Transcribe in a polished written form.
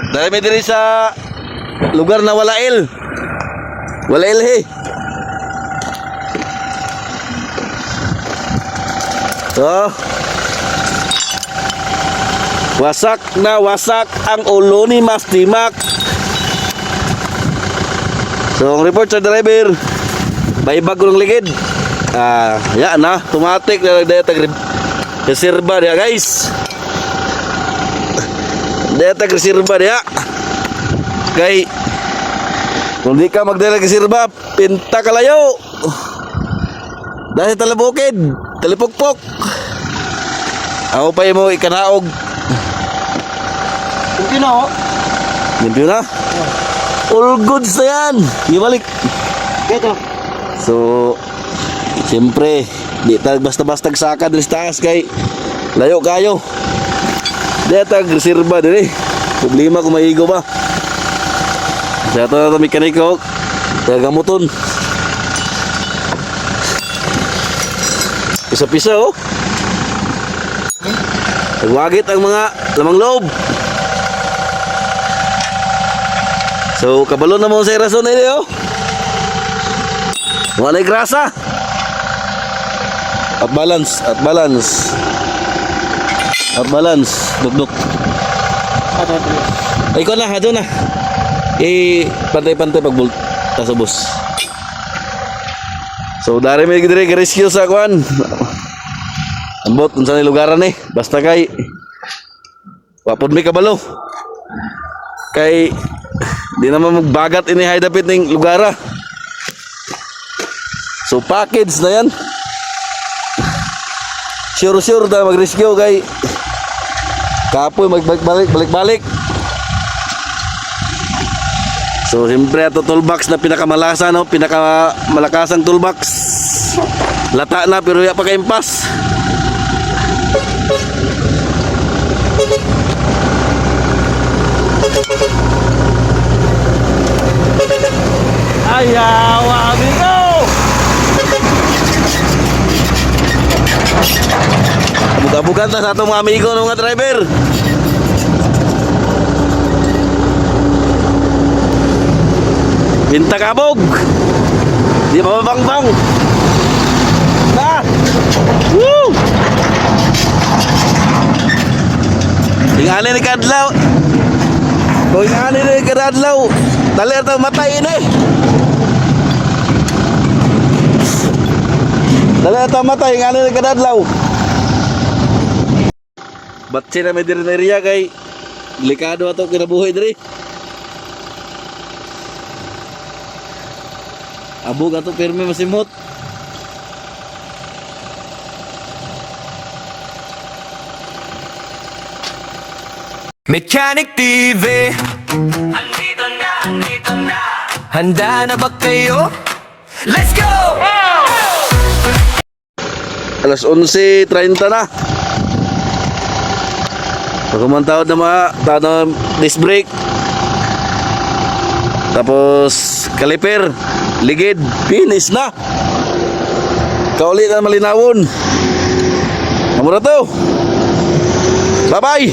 Dahil may diri sa lugar na Walail. Walail he. So, wasak na wasak ang ulo ni Mastimak. So, ang report sa driver, baybag ko ng ligid. Yan na, tumatik na nagdayatag reserva niya guys. Dayatag reserva niya. Kay, kung di ka magdayatag reserva, pinta kalayo. Dahil talabukid, talipukpok. Ako pa yung mo ikanaog. Hindi na ho. Hindi na. All goods na yan. Ibalik. Ito. So, siyempre, di tag basta-basta saka diri sa taas kay layo kayo. Di tag reserva diri. Problema kung maigo ba. Sa ito na mekaniko, tagamuton. Pisa-pisa oh. Nagwagit ang mga lamang loob. So, kabalo na mo sa rason na oh. Walay grasa. At balance, at balance. At balance, dugduk. Ay ko na, hado na. Pantay-pantay pag tasabos. So, dari may gidiri rescue sa kuan. Ambot kung saan lugaran eh. Basta kay wapod may kabalo. Kay di naman magbagat ini hay dapit ning lugara. So package na yan. Sure na mag-rescue kay kapoy balik-balik. So siyempre ito toolbox na pinakamalasa no, pinakamalakasang toolbox. Lata na pero ya pa kaimpas. Ayawa dito. Buka-buka ta sa atong mga amigo ng mga driver. Binta kabog. Di pa mabang-bang. Na. Woo! Tingali ni Kadlaw. Kung tingali ni Kadlaw, tali ito matay ini. Tali ito matay, tingali ni Kadlaw. Ba't sila may diri na area kay delikado ato kinabuhay diri. Abog ato pirme masimot. Mechanic TV. Andito na. Handa na ba kayo? Let's go! Alas 11:30 na. Pagkumantawad na mga tanong disc brake. Tapos kaliper, ligid, finish na. Kaulit na malinawon. Amura to. Bye-bye.